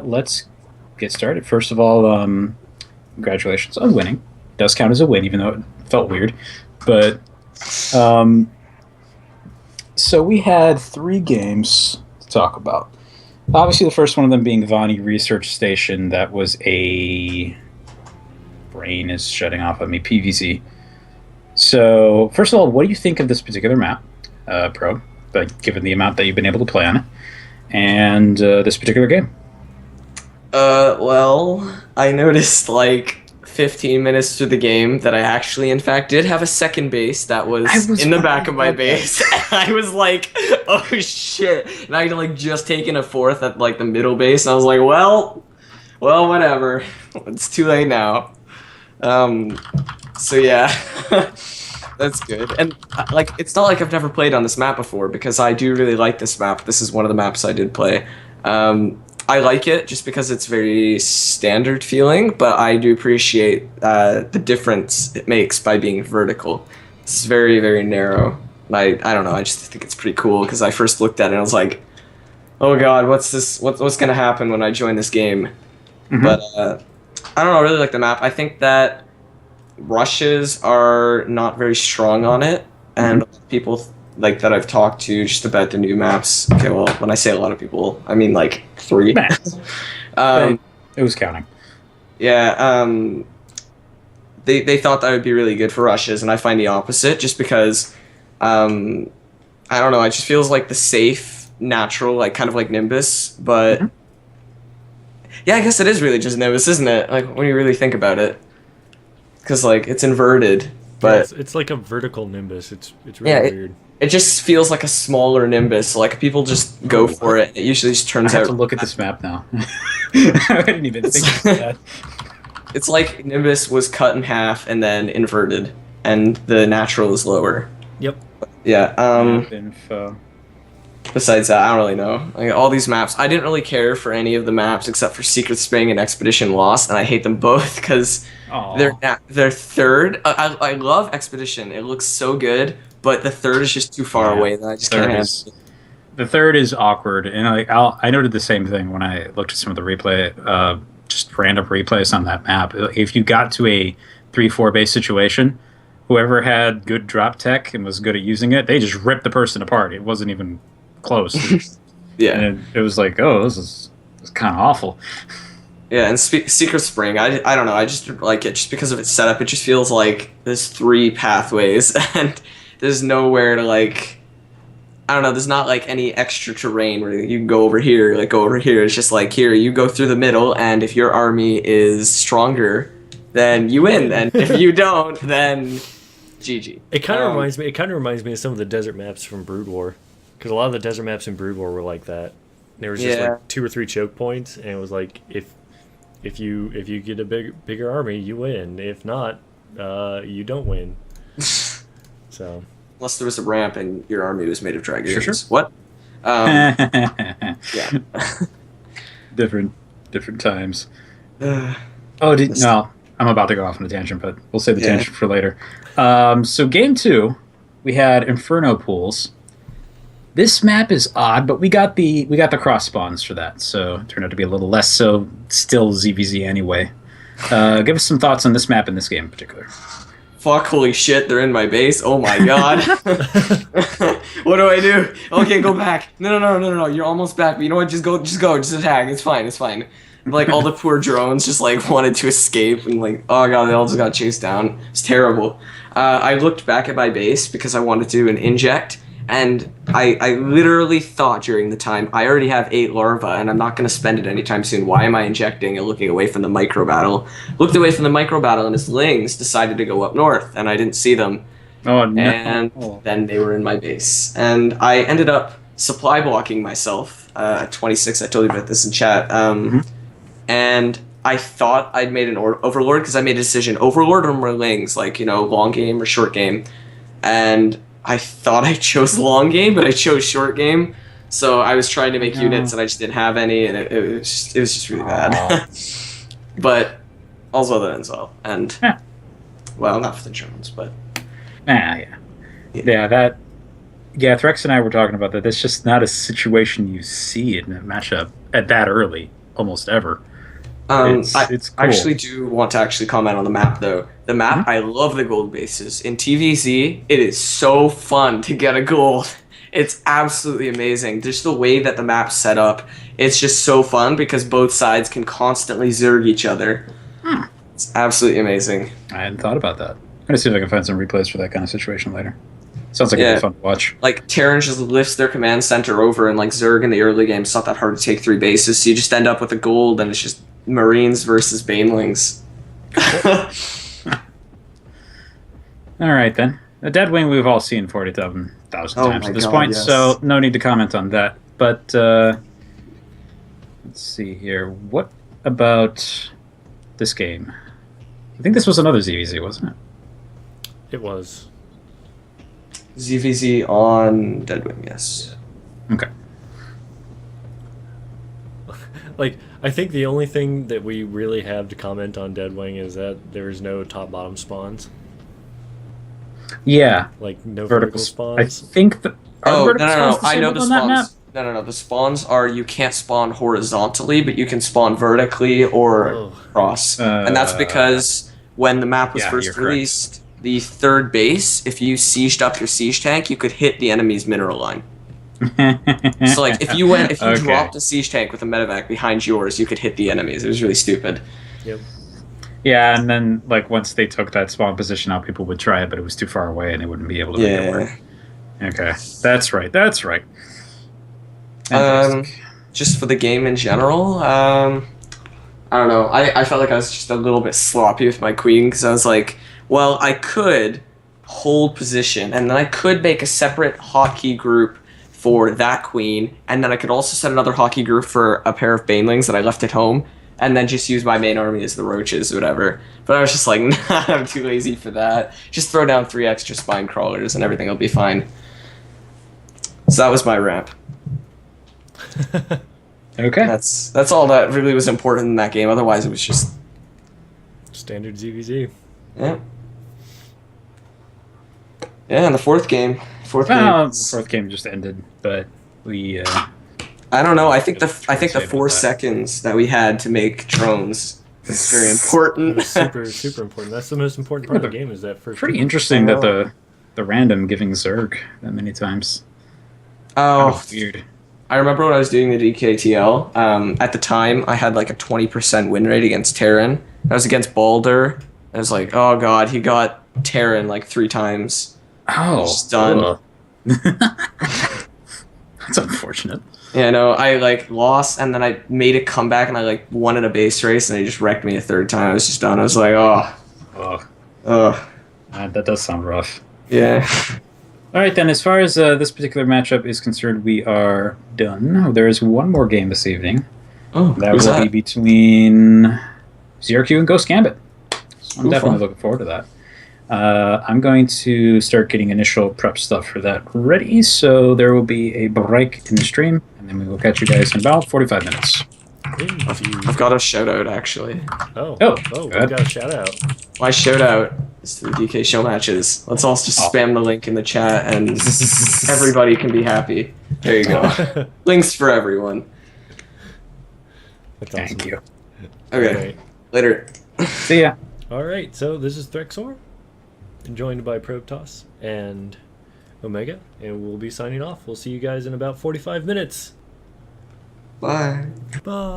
Let's get started. First of all, congratulations on winning. Does count as a win, even though it felt weird. But um, so we had three games to talk about. Obviously, the first one of them being Vani Research Station. That was a brain is shutting off on me. PVZ. So first of all, what do you think of this particular map, Pro? Like, given the amount that you've been able to play on it, and this particular game. Well, I noticed like 15 minutes through the game that I actually, in fact, did have a second base that was in the back of my base. And I was like, oh shit. And I had like just taken a fourth at like the middle base. And I was like, well, whatever. It's too late now. So yeah, that's good. And like, it's not like I've never played on this map before because I do really like this map. This is one of the maps I did play. I like it just because it's very standard feeling, but I do appreciate the difference it makes by being vertical. It's very, very narrow. I don't know, I just think it's pretty cool because I first looked at it and I was like, oh god, what's this? What's gonna happen when I join this game? Mm-hmm. But I don't know, I really like the map. I think that rushes are not very strong on it, and people like that I've talked to just about the new maps. Okay, well, when I say a lot of people, I mean like 3. It was counting. Yeah, they thought that would be really good for rushes, and I find the opposite, just because, I don't know, it just feels like the safe, natural, like kind of like Nimbus, but yeah, I guess it is really just Nimbus, isn't it? Like when you really think about it, because like it's inverted, but yeah, it's like a vertical Nimbus. It's really weird. It just feels like a smaller Nimbus. Like people just go for it. It usually just turns I have out. to look at this map now. I didn't even think about that. It's like Nimbus was cut in half and then inverted, and the natural is lower. Yep. Yeah. Map info. Besides that, I don't really know. Like all these maps, I didn't really care for any of the maps except for Secret Spring and Expedition Lost, and I hate them both because they're third. I love Expedition. It looks so good, but the third is just too far away that I just can't handle it. The third is awkward, and I noted the same thing when I looked at some of the replay, just random replays on that map. If you got to a 3-4 base situation, whoever had good drop tech and was good at using it, they just ripped the person apart. It wasn't even close. Yeah, and it was like, oh, this is kind of awful. Yeah, and Secret Spring, I don't know, I just like it just because of its setup. It just feels like there's 3 pathways, and there's nowhere to like, I don't know, there's not like any extra terrain where you can go over here, like go over here. It's just like, here, you go through the middle, and if your army is stronger, then you win, and if you don't, then GG. It kind of reminds me of some of the desert maps from Brood War. Because a lot of the desert maps in Brood War were like that. There was just like 2 or 3 choke points, and it was like if you get a bigger army, you win. If not, you don't win. So unless there was a ramp and your army was made of dragons. Sure. What? Yeah. different times. No, I'm about to go off on a tangent, but we'll save the tangent for later. So game 2, we had Inferno pools. This map is odd, but we got the cross spawns for that, so it turned out to be a little less so. Still ZVZ anyway. Give us some thoughts on this map in this game in particular. Fuck, holy shit, they're in my base. Oh my god. What do I do? Okay, go back. No, you're almost back, but you know what, just go, just attack. It's fine. Like all the poor drones just like wanted to escape and like, oh god, they all just got chased down. It's terrible. I looked back at my base because I wanted to do an inject. And I literally thought during the time, I already have 8 larvae, and I'm not going to spend it anytime soon. Why am I injecting and looking away from the micro battle? Looked away from the micro battle, and his lings decided to go up north, and I didn't see them. Oh, no. And then they were in my base. And I ended up supply blocking myself at 26. I told you about this in chat. And I thought I'd made an overlord, because I made a decision, overlord or more lings, like, you know, long game or short game. And I thought I chose long game, but I chose short game. So I was trying to make units, and I just didn't have any, and it was just really bad. But also that ends well, and well, not for the drones, but yeah, Threx and I were talking about that. That's just not a situation you see in a matchup at that early. almost ever. I It's cool. actually do want to actually comment on the map though. The map, I love the gold bases. In TVZ, it is so fun to get a gold. It's absolutely amazing. Just the way that the map's set up, it's just so fun because both sides can constantly zerg each other. It's absolutely amazing. I hadn't thought about that. I'm gonna see if I can find some replays for that kind of situation later. Sounds like it'd be fun to watch. Like Terran just lifts their command center over, and like Zerg in the early game, it's not that hard to take 3 bases, so you just end up with a gold, and it's just Marines versus Banelings. All right then. The Deadwing we've all seen 40,000 times at this point, yes. so no need to comment on that. But let's see here. What about this game? I think this was another ZVZ, wasn't it? It was. ZVZ on Deadwing, yes. Okay. Like, I think the only thing that we really have to comment on Deadwing is that there is no top-bottom spawns. Yeah. Like, no vertical spawns. I think the No. I know the spawns. No. The spawns are you can't spawn horizontally, but you can spawn vertically or cross. And that's because when the map was first released, the 3rd base, if you sieged up your siege tank, you could hit the enemy's mineral line. So like if you dropped a siege tank with a medevac behind yours, you could hit the enemies. It was really stupid. Yep. Yeah, and then like once they took that spawn position out, people would try it, but it was too far away and they wouldn't be able to make it work. Okay, that's right. Just for the game in general, I don't know. I felt like I was just a little bit sloppy with my queen because I was like, well, I could hold position and then I could make a separate hotkey group for that queen, and then I could also set another hotkey group for a pair of banelings that I left at home, and then just use my main army as the roaches or whatever. But I was just like, nah, I'm too lazy for that. Just throw down 3 extra spine crawlers and everything will be fine. So that was my rant. Okay. That's all that really was important in that game. Otherwise, it was just standard ZVZ. Yeah. Yeah, and the fourth game. The fourth game just ended, but we. I don't know. I think the 4 seconds that we had to make drones is very important. Super important. That's the most important part of the game. Is that first? Pretty interesting that the random giving Zerg that many times. Oh, weird. I remember when I was doing the DKTL. At the time, I had like a 20% win rate against Terran. I was against Balder. I was like, oh god, he got Terran like 3 times. Oh, just done. That's unfortunate. Yeah, no, I like lost, and then I made a comeback, and I like won in a base race, and they just wrecked me a 3rd time. I was just done. I was like, that does sound rough. Yeah. All right, then. As far as this particular matchup is concerned, we are done. There is one more game this evening. Oh, that will be between ZRQ and Ghost Gambit. So I'm definitely looking forward to that. I'm going to start getting initial prep stuff for that ready, so there will be a break in the stream, and then we will catch you guys in about 45 minutes. I've got a shout out actually. Oh, we got a shout out. My shout out is to the DK Showmatches. Let's all just spam the link in the chat, and everybody can be happy. There you go. Links for everyone. That's awesome. Thank you. Okay. Right. Later. See ya. All right. So this is Threxor, joined by Protoss and Omega, and we'll be signing off. We'll see you guys in about 45 minutes. Bye. Bye.